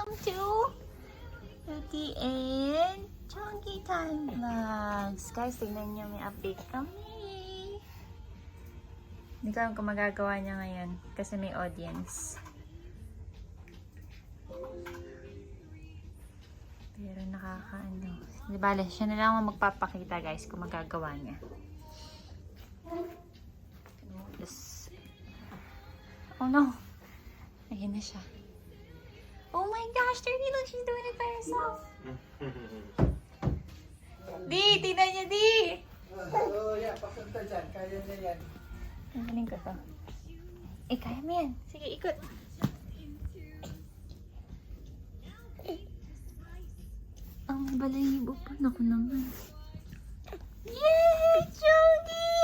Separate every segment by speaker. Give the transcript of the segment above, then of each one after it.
Speaker 1: welcome to Beauty and Chunky Time Vlogs. Guys, tignan nyo, may update kami. Hindi ko alam kung magagawa niya ngayon kasi may audience. Pero nakakaano. Di bale, siya na lang ang magpapakita guys kung magagawa niya. Yes. Oh no. Ayan na siya. Oh my gosh, Dirty, look, she's doing it by herself. Di, tignan niya, Di.
Speaker 2: Oh, yeah, papunta dyan. Kaya niya yan.
Speaker 1: Galing ko to. Eh, kaya mo yan. Sige, ikot. Ang balahibo pa. Naku naman. Yay! Chunky!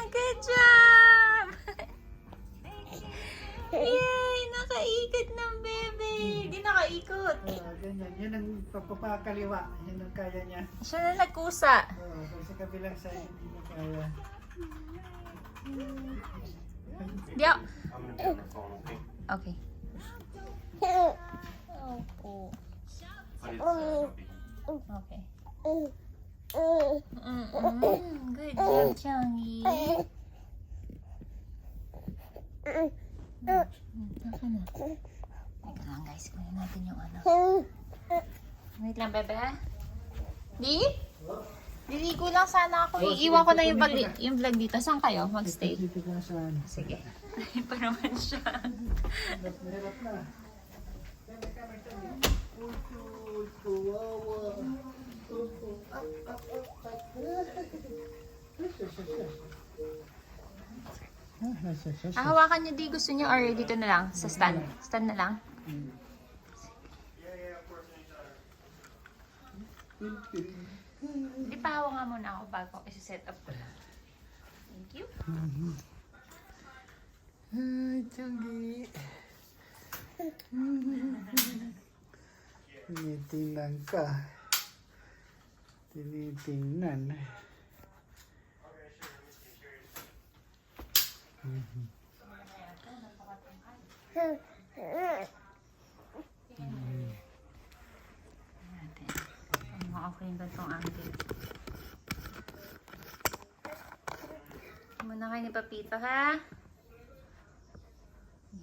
Speaker 1: Good job! Yay! Nakaikot ng bebe! Di nakaikot.
Speaker 2: Ganyan. Yan ang papapakaliwa. Yan ang kaya niya.
Speaker 1: Siya na nagkusa.
Speaker 2: Kung sa kabilang side, hindi niya kaya.
Speaker 1: Di ako. Okay. Opo. Okay. Good job, Chunky. Naka na. Teka lang guys, kunin natin yung ano. Wait lang, bebe. Di? Diligo lang sana ako. Iiwan ko na yung vlog dito. Saan kayo? Magstay?
Speaker 2: Dito ka saan?
Speaker 1: Sige. Ay pa naman siya.
Speaker 2: Hirap na.
Speaker 1: Hawakan niyo, Di. Gusto niyo or dito na lang? Sa stand? Stand na lang? Di pa hawa nga muna ako bago isi-set up ko na. Thank you.
Speaker 2: Ay, Chunky. Tinitingnan ka. Tinitingnan.
Speaker 1: Okay ba itong angle? Muna kayo ni Papito, ha?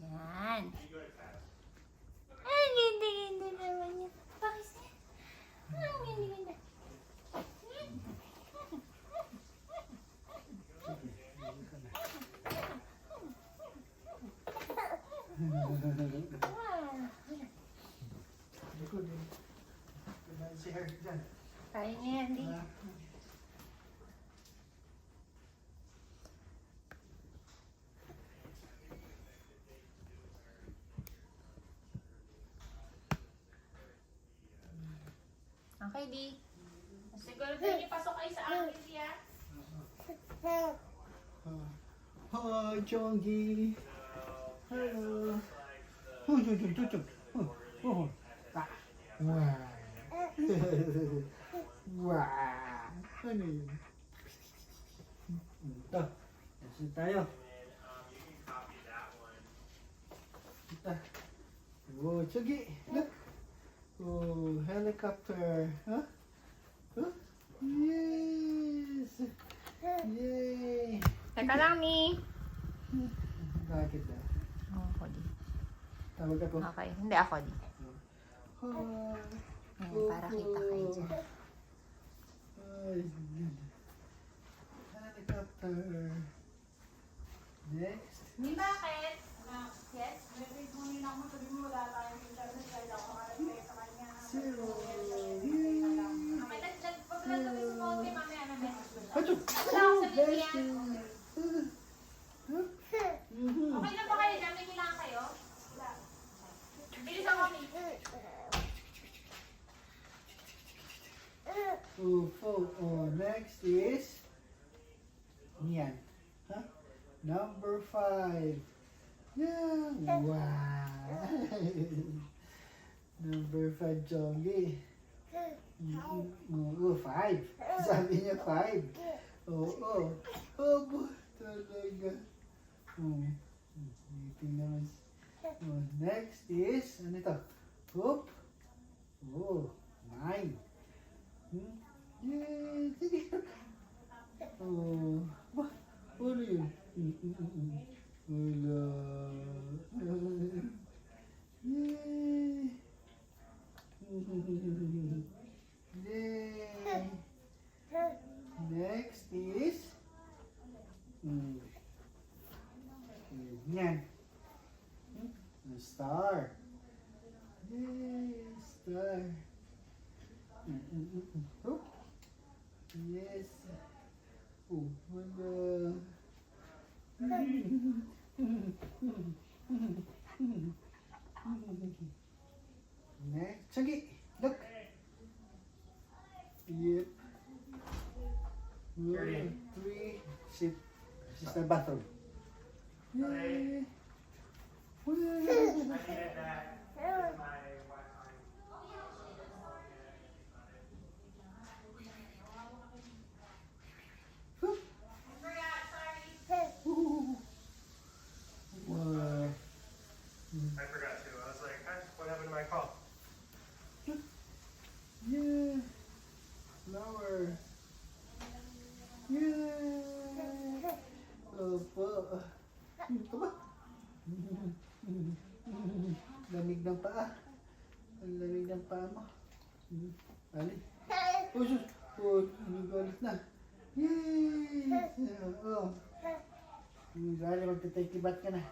Speaker 1: Yan. Ay, ganda-ganda naman niya. Bakit? Ang ganda-ganda.
Speaker 2: Si Herc dyan.
Speaker 1: Kaya niya yan, Di. Okay, Di. Siguro pwede niyo pasok kayo sa akin, Di, ha?
Speaker 2: Hi, Chunky. Hello. Oh, oh. Wow. Wow. Ano yun? Ito. Kasi tayo. Ito. Oh, Chunky. Look. Oh, helicopter. Huh? Huh? Yes. Yay.
Speaker 1: Teka lang, Mi.
Speaker 2: Bakit na?
Speaker 1: Ako, Di.
Speaker 2: Tawag ako.
Speaker 1: Okay, hindi ako, Di.
Speaker 2: Hi.
Speaker 1: Ayan, para kita kayo dyan.
Speaker 2: Ay, helicopter. Next.
Speaker 1: Mi, bakit? Yes? Sabi mo wala tayong internet kaya ako makalagay sa kanya.
Speaker 2: Zero.
Speaker 1: Okay, pag-vlog kami sa konti, mamaya na message ko siya.
Speaker 2: Achoo!
Speaker 1: Wala ako sa
Speaker 2: Bless
Speaker 1: Vivian.
Speaker 2: you.
Speaker 1: Okay lang ba kayo dyan? May kailangan kayo? Wala. Bilisan kami.
Speaker 2: Oh, next is Nian. Huh? Number 5. Yeah. Wow. Number 5, Chunky. Oo, 5. Sabi niya 5. Oo. Opo, talaga. Tingnan mo. Next is, ano ito? Hoop. Oh, 9. Yay! Sige. Oh, ba? Ano yun? Wala. Yay! Yay! Next is yan. Star. Yay! Star. Oh. Yes. Oh, wala. Next. Sige. Look. Yep. 1, 3. Sit. This is the bathroom. Yay.
Speaker 3: I forgot to. I was like, "Huh, what happened to my call?"
Speaker 2: Yeah. Flower. Yeah. Opo. Aba. Lamig ng paa. Ang lamig ng paa mo. Ali. Oh, sus. Oh, galit na. Yay! Oh. Gali, magta-take bath ka na.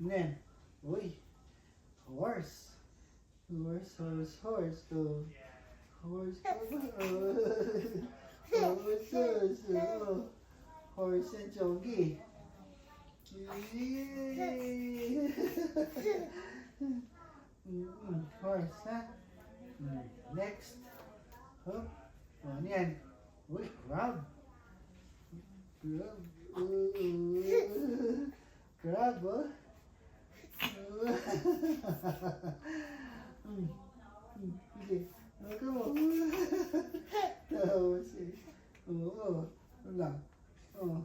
Speaker 2: Yan. Uy. Horse. Horse, horse, horse. Oh. Horse. Horse, horse. Oh. Horse and jockey. Yay! Horse, ha? Next. Oh. Oh, ano yan? Uy, crab. Crab. Crab, oh. Sige. Ako mo. Tawa siya. Oo. Wala. Oo.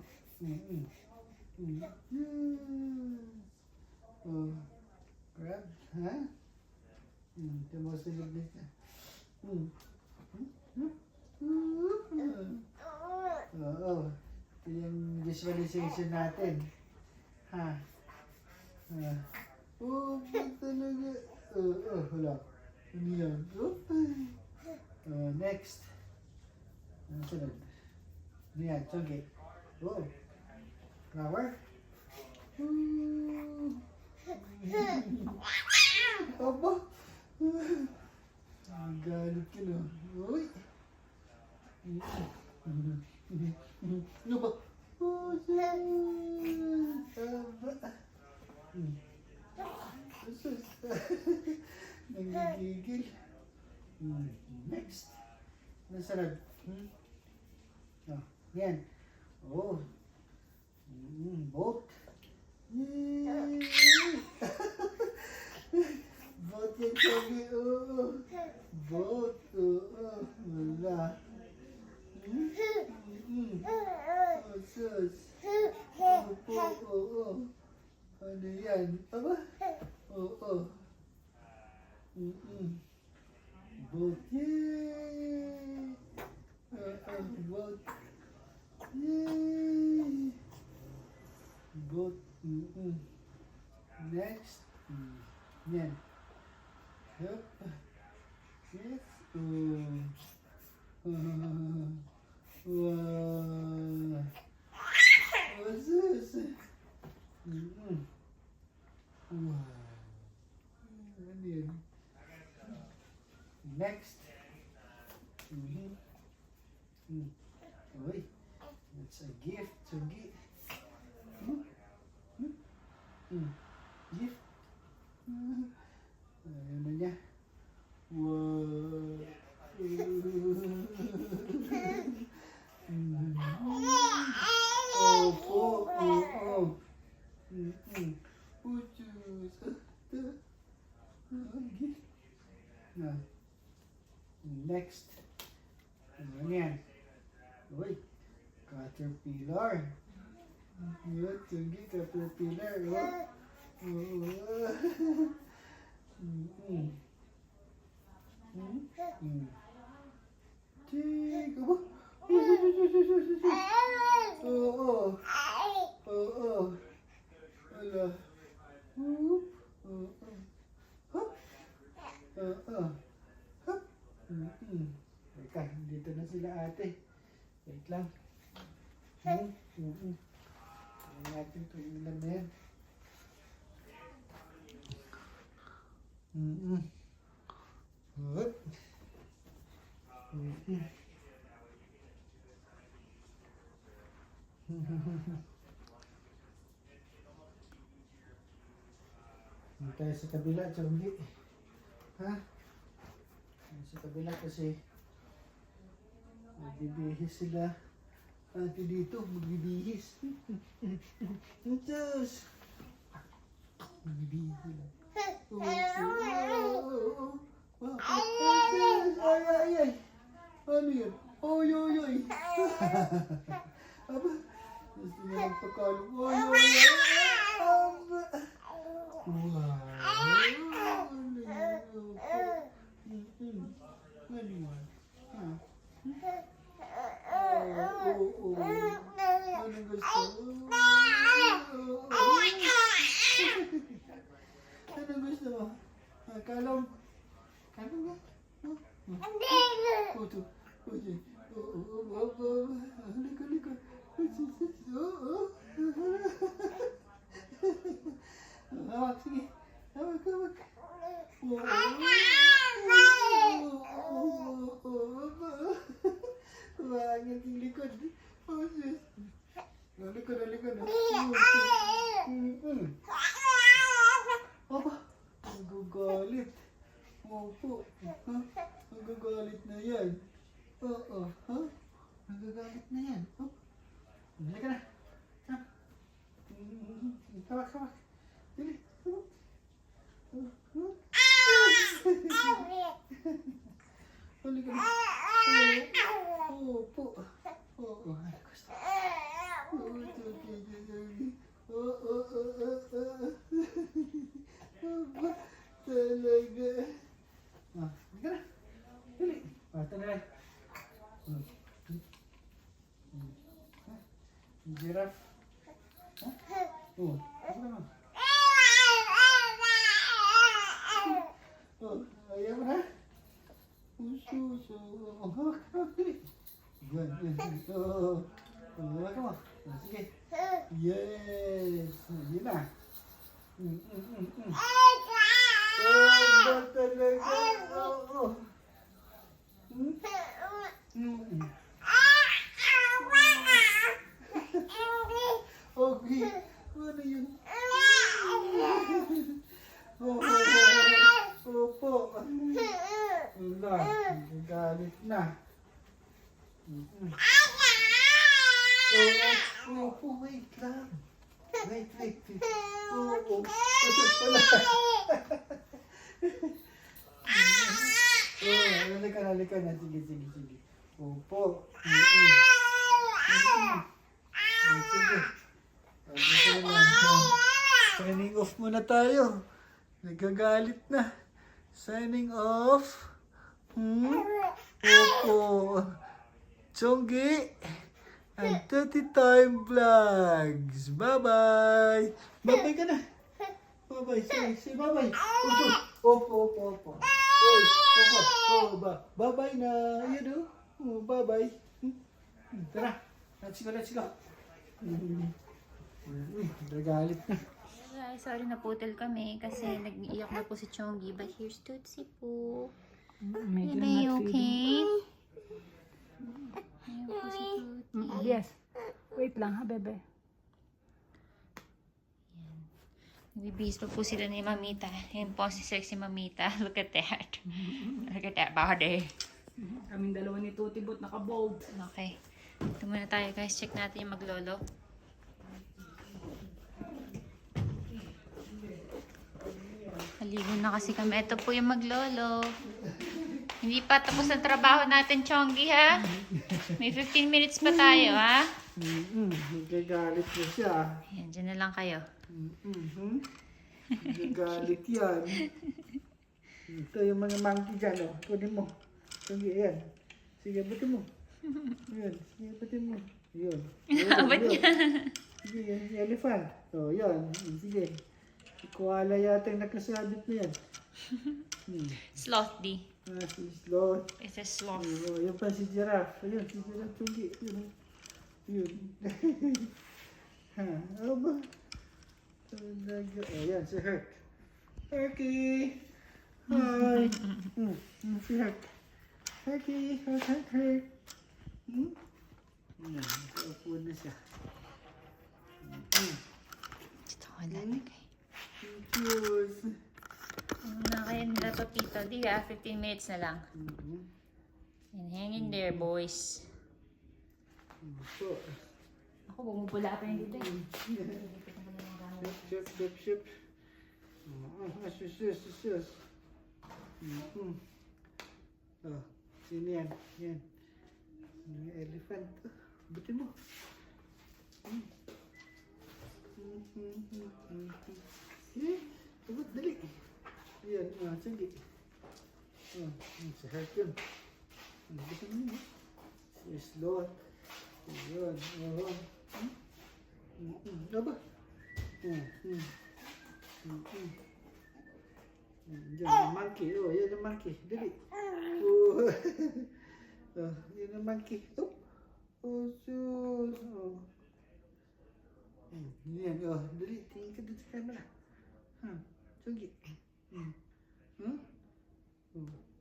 Speaker 2: Oh. Crab, ha? Ito mo sa liglig ka. Oo. Ito yung visualization natin. Ha? Oh, ba't talaga? Wala. Ano yan? Next. Ano sunod? Ano yan? Chogi. Oh. Flower. Aba. Galit ka na. Uy. Ano ba? Oh, aba. Nanggigigil. Next. Nasarag. Oh, yan. Oh. Boat. Yay! Boat yan sabi. Oo. Boat. Oo. Wala. Oh, sus. Opo. Oo. Ano yan? Aba? Oo. Boat. Yay! Boat. Yay! Boat. Next. Yan. Yup. Yes. Wow. What's this? Wow. Ano yan? Next. Uy. It's a gift. So, gift. Gift. Ayan na niya. Wow. Opo. Oo. Puchus. Gift. Na. Next. Ano yan? Uy. Caterpillar. Yun, sige, caterpillar. Oh. Hup. Hup. Hup. Teka, dito na sila ate. Wait lang. Ayan natin ito. Ilan na yan. Hup. Tayo sa kabila, Chonggi. Ha? Sa kabila kasi magbibihis sila. Ate dito, magbibihis. Diyos! Magbibihis sila. Ay! Ano yun? Oy! Aba, gusto niya magpakalong. Oy! Aba! Wow! Ano yun? Ha? Ano gusto? Ano gusto mo? Kalong? Kalong nga? Puto. Liko. Hawak, sige. Hawak. Bangat yung likod. Likod. Aba, magagalit. Opo. Ha? Magagalit na yan. Oo. Ha? Magagalit na yan. Oh. Halika na. Ha? Hawak. Dili. Halika na. Opo. Oo. Talaga. Halika na. Dili. Talaga. Giraffe. Ha? Oh, ano naman? Oh, ayaw mo na? Uso. Hawak, dili. Yan. Oh, hawak mo. Sige. Yes. Yun na. Oh, talaga. Oh. Okay. Ano yun? Opo. Wala. Galit na. Opo, wait lang. Wait. Oo. Wala. Halika na. Sige. Opo. Sige. Signing off muna tayo. Nagagalit na. Signing off. Opo. Chonggi. And 30 Time Vlogs. Bye-bye. Bye-bye ka na. Bye-bye. Say bye-bye. Opo. Opo. Bye-bye na. Ayan o. Bye-bye. Tara. Let's go. Nagagalit na.
Speaker 1: Guys, sorry naputel kami kasi nag-iiyak na po si Chonggi. But here's Tootsie po. Baby, okay? Ayan po si Tootsie.
Speaker 4: Yes. Wait lang ha, bebe.
Speaker 1: Nagbibihis pa po sila ni Mamita. Ayan po si sexy Mamita. Look at that. Look at that body.
Speaker 4: Kaming dalawa ni Tutibot naka-bold.
Speaker 1: Okay. Ito muna tayo guys. Check natin yung maglolo. Maligo na kasi kami. Ito po yung maglolo. Hindi pa tapos ang trabaho natin, Chonggi, ha? May 15 minutes pa tayo, ha?
Speaker 2: Nagagalit na siya.
Speaker 1: Ayan, dyan na lang kayo.
Speaker 2: Nagagalit yan. Ito yung mga monkey dyan, o. Kunin mo. Sige, ayan. Sige, butin mo. Ayan, sige, butin mo. Yun.
Speaker 1: Ba't niya?
Speaker 2: Sige, yung elephant. O, yan. Sige. Si Koala yata yung nakasabit na yan.
Speaker 1: Sloth D.
Speaker 2: Si Sloth.
Speaker 1: It's a sloth.
Speaker 2: Yun pa si Giraffe. Ayun, si Giraffe Chungi. Yun. Ha, ano ba? Ayan, si Herc. Herky! Hi! Si Herc. Herky! Herc. Ayan, nakaupo na siya.
Speaker 1: Ito ko lalagay.
Speaker 2: Cheers!
Speaker 1: Na kayo nila to, Tito. Di ka, 15 minutes na lang. And hang in there, boys. Ako, bumubula pa yun dito eh.
Speaker 2: Ship. Sus. Oh, sino yan? Yan. Yung elephant. Buti mo. Abot, dali. Yan, sige. Si Herc yun. Buti mo. Si Sloth. Yan, Aba. Yan yung monkey. Yan yung monkey. Dali. Yan yung monkey. Sus. Yan. Dali. Tingin ka dun sa camera. Sige.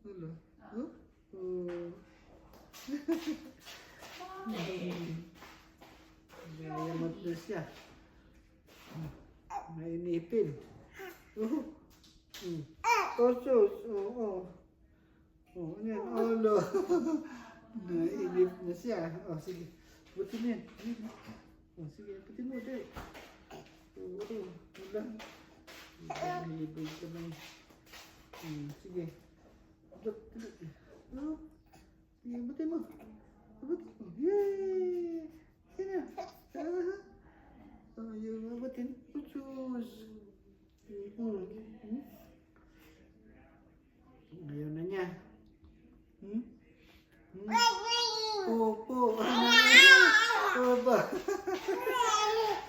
Speaker 2: Hello. Nayamot na siya. Nainipin. Sus. Ano yan? Olo. Nainip na siya. Sige. Buti mo yan. Sige, buti mo. Dali. Wala. Nalibig ka na. Sige. Sige, buti mo. Yay! Yan na. Yung abatin. Sus. Ayaw na niya. Opo. Oba.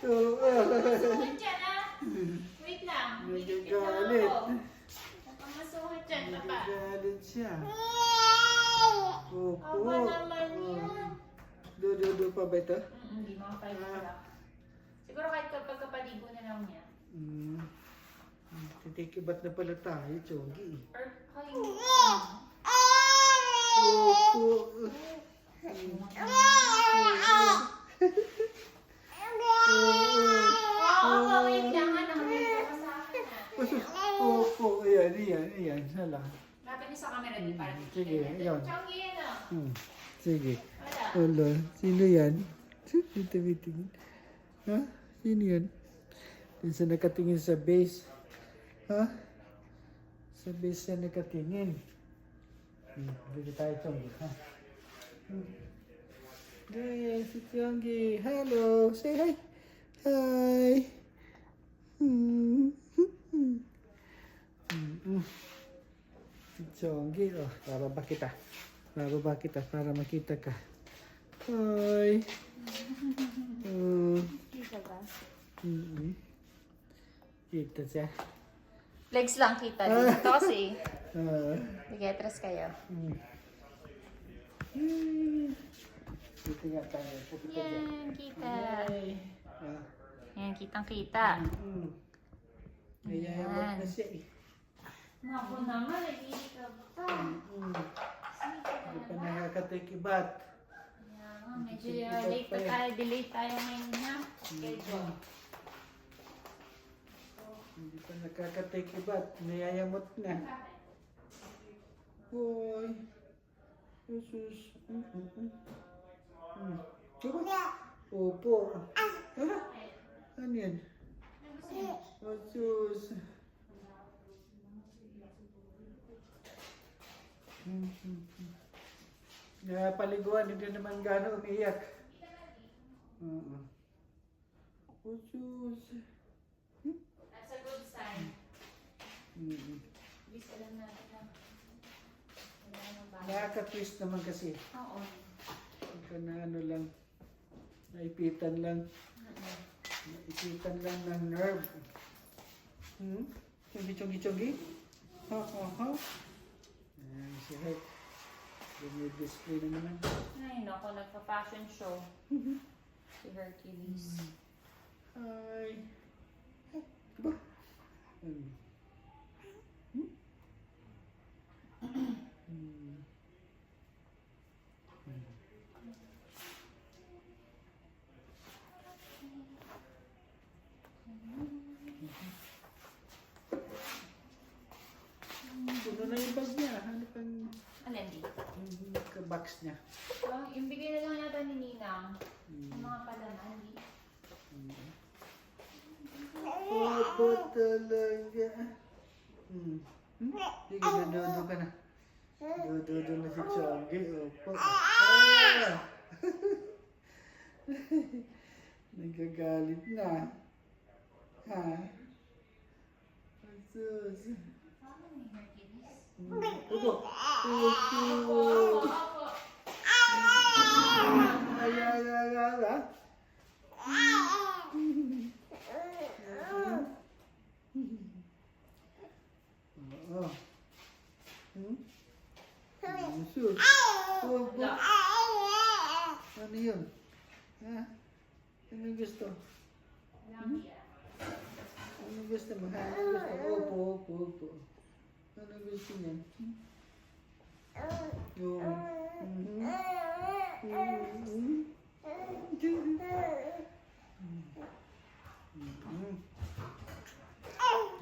Speaker 1: Diyan ah. Wait lang.
Speaker 2: Nagagalit.
Speaker 1: Napamasuhat dyan, papa.
Speaker 2: Nagagalit siya. Opo.
Speaker 1: Aba naman yan.
Speaker 2: Do pa ba ito?
Speaker 1: Hindi, mga 5 o'clock. Siguro kahit kapag kapaligo na lang niya.
Speaker 2: Titikibat na pala tayo, Chongi.
Speaker 1: Or kayo.
Speaker 2: Opo.
Speaker 1: Oo, wait lang. Nakakalito ka sa akin ah.
Speaker 2: Opo. Ayan. Hala.
Speaker 1: Lapit niyo sa camera din para dito.
Speaker 2: Sige, ayan.
Speaker 1: Chongi yan ah.
Speaker 2: Sige.
Speaker 1: Wala.
Speaker 2: Hala. Sino yan? Tingin. Ha? Sino yan? Yung sa nakatingin sa base. Ha? Sa base siya nakatingin. Dito tayo, Chongi. Ha? Hey, si Chongi. Hello. Say hi. Hi. Si Chongi. Bababa kita. Para makita ka. Hi.
Speaker 1: Kita ba?
Speaker 2: Kita siya.
Speaker 1: Legs lang kita dito kasi. Sige, atras kayo.
Speaker 2: Dito nga tayo. Pupita dyan.
Speaker 1: Yan, kita.
Speaker 2: Hi.
Speaker 1: Yan, kitang-kita.
Speaker 2: Nayayamot na siya eh.
Speaker 1: Naku naman, nag-iikab pa.
Speaker 2: Hindi pa nakakatikibat.
Speaker 1: Medyo late pa tayo, delay tayo ngayon na. Schedule.
Speaker 2: Hindi pa nakakatikibat. Nayayamot na. Hoy. Jesus. Diba? Opo. Ano yan? Jesus. Paliguan, hindi naman gano'n umiyak. Jesus.
Speaker 1: That's a good sign. Please, alam natin na.
Speaker 2: Nakaka-twist naman kasi.
Speaker 1: Oo.
Speaker 2: Pagka na ano lang, naipitan lang ng nerve. Chungi. Ha. Ayan, si Herc. Display na naman.
Speaker 1: Ay, naku, nagpa-fashion show. Si Hercules.
Speaker 2: Hi. Ba? Puno na yung bag niya. Ano pang
Speaker 1: Alin di?
Speaker 2: box niya?
Speaker 1: Oh, yung bigay na lang natin ni Ninang. Yung mga palaman, di.
Speaker 2: Opo talaga. Sige, nadodo ka na. Dodo na si Chongi. Opo. Nagagalit na. Ha? Asus. Opo. Opo. Ay. Oo. Asus. Opo. Ano yun? Ha? Ano gusto? Ano gusto mo? Ha? Ano gusto? Opo. Ano gusto niya? Oo.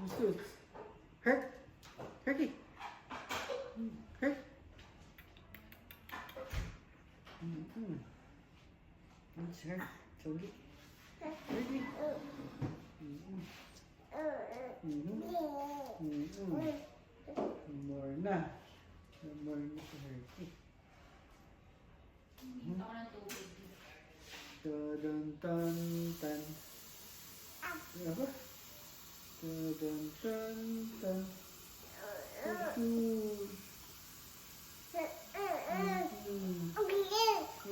Speaker 2: Asus. Herky. Herk. Herk. Chongi. Herky. More na si Herky.
Speaker 1: Hinta ko ng tubig.
Speaker 2: Tan. Apa? Tan.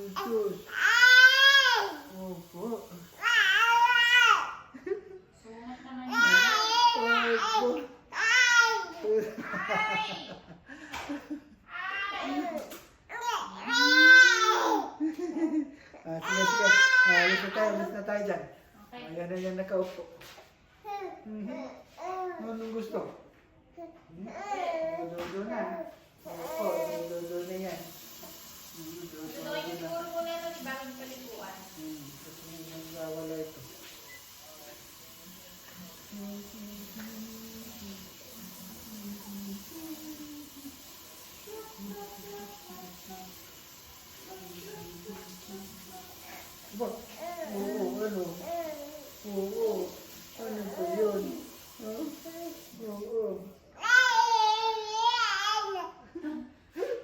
Speaker 2: Asus. Opo.
Speaker 1: Sungat naman yun.
Speaker 2: Opo. Sige. Alis na tayo dyan.
Speaker 1: Okay.
Speaker 2: Ayan nakaupo. Anong gusto? Dodo na. Opo, dodo na yan.
Speaker 1: Ito yung siguro ko na ito, di ba? Yung paliguan.
Speaker 2: Kasi nagwawala ito. Ba? Oo, ano? Oo. Ano ba yun? Oo.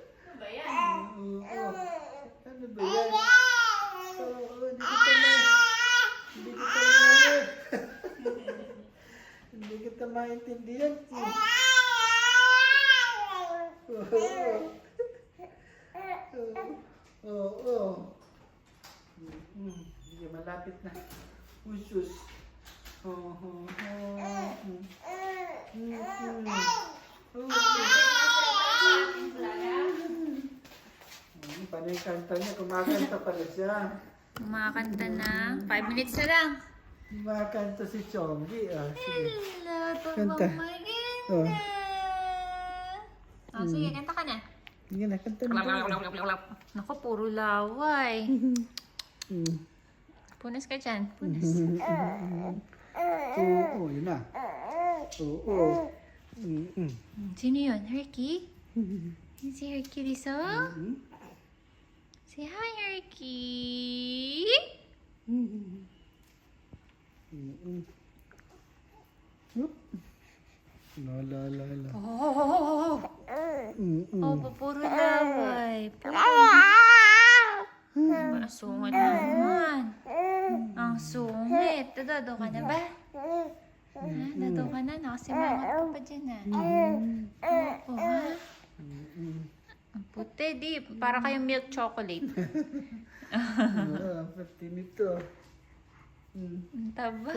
Speaker 1: Ano ba yan?
Speaker 2: Oo. Ano ba yan? Oo, hindi kita maintindihan. Oo. Sige, malapit na. Usus. Paano yung kanta niya? Kumakanta pala siya.
Speaker 1: Kumakanta na. 5 minutes na lang.
Speaker 2: Kumakanta si Chongi. Sige.
Speaker 1: Hello,
Speaker 2: Kanta.
Speaker 1: maganda.
Speaker 2: Oh.
Speaker 1: Sige, kanta ka na.
Speaker 2: Sige na, kanta na.
Speaker 1: Naku, puro laway. Punas ka dyan. Punas.
Speaker 2: Oo, yun na. Oo.
Speaker 1: Sino yun? Herky? Yun si Hercules, oh? Say hi, Herky!
Speaker 2: La.
Speaker 1: Oh! Oh, puro laway. Ang sungit naman. Ang sungit. Dado ka na ba? Ha? Dado ka na? Nakasimangot ka pa dyan, ha? Oo, ha? Ang puti, di. Para kayong milk chocolate.
Speaker 2: Pati nito.
Speaker 1: Ang taba.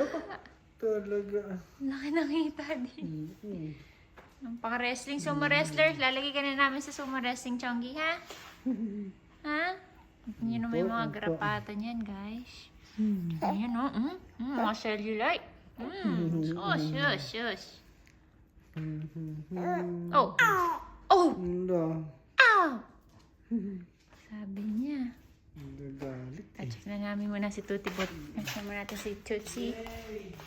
Speaker 2: Talaga.
Speaker 1: Laki nakita din.
Speaker 2: Mm-hmm.
Speaker 1: Ang pang-wrestling, sumo wrestler. Lalagay ka na namin sa sumo wrestling, Chongi, ha? Ha? Yun naman yung mga garapatan yan, guys. Ayan, o. Mga cellulite. Shush, shush. Oh! Oh!
Speaker 2: Wala.
Speaker 1: Ow! Sabi niya.
Speaker 2: Nagagalit.
Speaker 1: Check na namin muna si Tuti Bot. Kasama natin si Tootsie.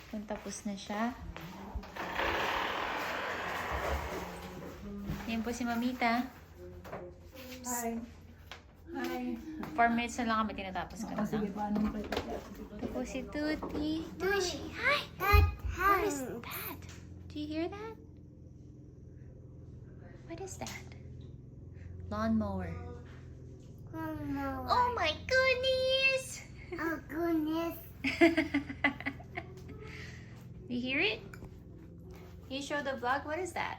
Speaker 1: Kung tapos na siya. Yan po si Mamita.
Speaker 4: Hi. Hi.
Speaker 1: 4 minutes na lang kami tinatapos ka na.
Speaker 4: Sige, paano mo kayo pati?
Speaker 1: Ito po si Tuti. Tushi, hi! What is that? Do you hear that? What is that? Lawnmower. Oh my goodness!
Speaker 5: Oh goodness.
Speaker 1: You hear it? Can you show the vlog? What is that?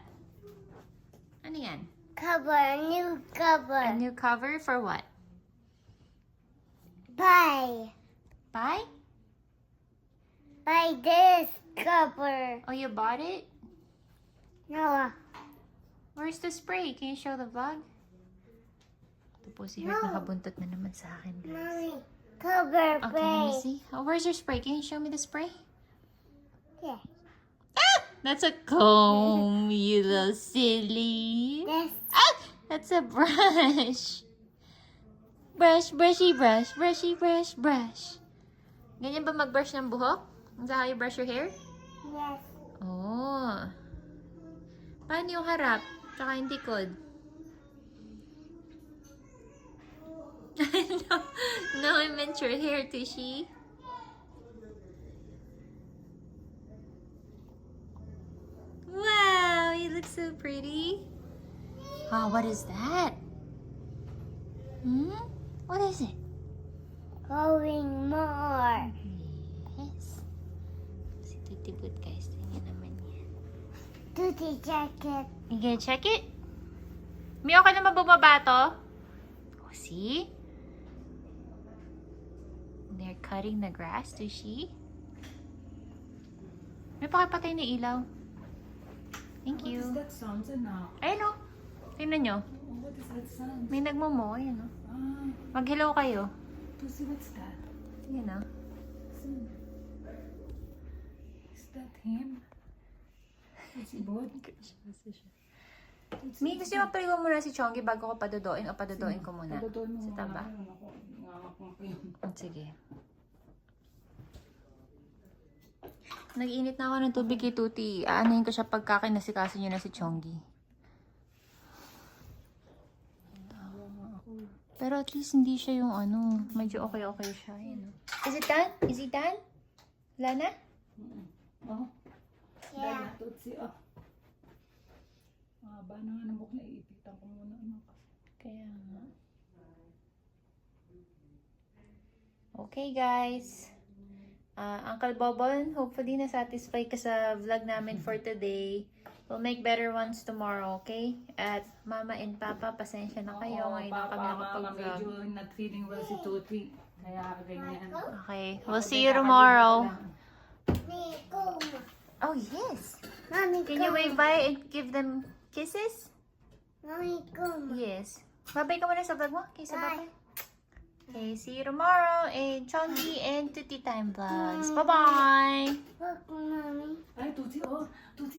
Speaker 1: Ano yan?
Speaker 5: Cover, a new cover.
Speaker 1: A new cover for what?
Speaker 5: Buy.
Speaker 1: Buy?
Speaker 5: Buy this cover.
Speaker 1: Oh, you bought it?
Speaker 5: No.
Speaker 1: Where's the spray? Can you show the vlog? Ito po si Heart, nakabuntot na naman sa akin, guys.
Speaker 5: Mommy. Cover,
Speaker 1: Okay, let me
Speaker 5: play.
Speaker 1: see. Oh, where's your spray? Can you show me the spray?
Speaker 5: Yeah.
Speaker 1: Ah! That's a comb, you little silly.
Speaker 5: This.
Speaker 1: Ah! That's a brush. Brush, brushy brush, brushy brush, brush. Ganyan ba mag-brush ng buhok? Is that how you brush your hair?
Speaker 5: Yes.
Speaker 1: Oh. Paano yung harap? Tsaka yung likod? no, no, I meant your hair, Tushi. Wow, you look so pretty. Oh, what is that? Hmm? What is it?
Speaker 5: Going more.
Speaker 1: Yes. Si Tuti Boot, guys. Tingnan naman yan.
Speaker 5: Duty jacket.
Speaker 1: You gonna check it? May okay na mabababa to? Oh, see? They're cutting the grass, Tushi. May pakipatay na ilaw. Thank
Speaker 4: What is
Speaker 1: you.
Speaker 4: that sound, anak?
Speaker 1: Ayun o. Tingnan nyo.
Speaker 4: Oh, what is that sound?
Speaker 1: May nagmomo. Ayun o.
Speaker 4: Ah,
Speaker 1: Mag-hello kayo.
Speaker 4: Tusi, what's that?
Speaker 1: Ayun o.
Speaker 4: Is that him? Tusi, bot?
Speaker 1: May gusto yung mapaliwan muna si Chongi bago ko padudoin o padudoin ko muna.
Speaker 4: Padudoin mo
Speaker 1: Sa
Speaker 4: muna
Speaker 1: taba.
Speaker 4: kayo. Ako, ngangak kayo.
Speaker 1: Sige. Nag-init na ako ng tubig kay Tuti. Aanayin ko siya pagka kinasikaso niyo na si Chongi. Pero at least hindi siya yung ano, medyo okay siya. Yun, Is it done? Is it done? Wala na?
Speaker 4: Oh,
Speaker 5: Yeah.
Speaker 4: dahil Tutsi, oh. Ba na nga namok na iipitan ko muna, anak.
Speaker 1: Kaya nga. Okay guys. Uncle Bobon, hopefully na-satisfy ka sa vlog namin for today. We'll make better ones tomorrow, okay? At Mama and Papa, pasensya na kayo.
Speaker 4: Oo,
Speaker 1: Ngayon na kami
Speaker 4: Mama,
Speaker 1: nakapag-vlog.
Speaker 4: medyo not feeling well si Tuti. Kaya ganyan.
Speaker 1: Okay, we'll see you tomorrow.
Speaker 5: Mommy, go.
Speaker 1: Oh, yes.
Speaker 5: Mommy,
Speaker 1: Can you
Speaker 5: go.
Speaker 1: wave bye and give them kisses?
Speaker 5: Mommy, go.
Speaker 1: Yes. Bye-bye ka muna sa vlog mo. Okay, sa
Speaker 5: Bye.
Speaker 1: bye. Okay, see you tomorrow in Chongi and Tuti Time Vlogs. Bye-bye!
Speaker 5: Look, Mommy.
Speaker 4: Ay, Tuti, oh. Tuti.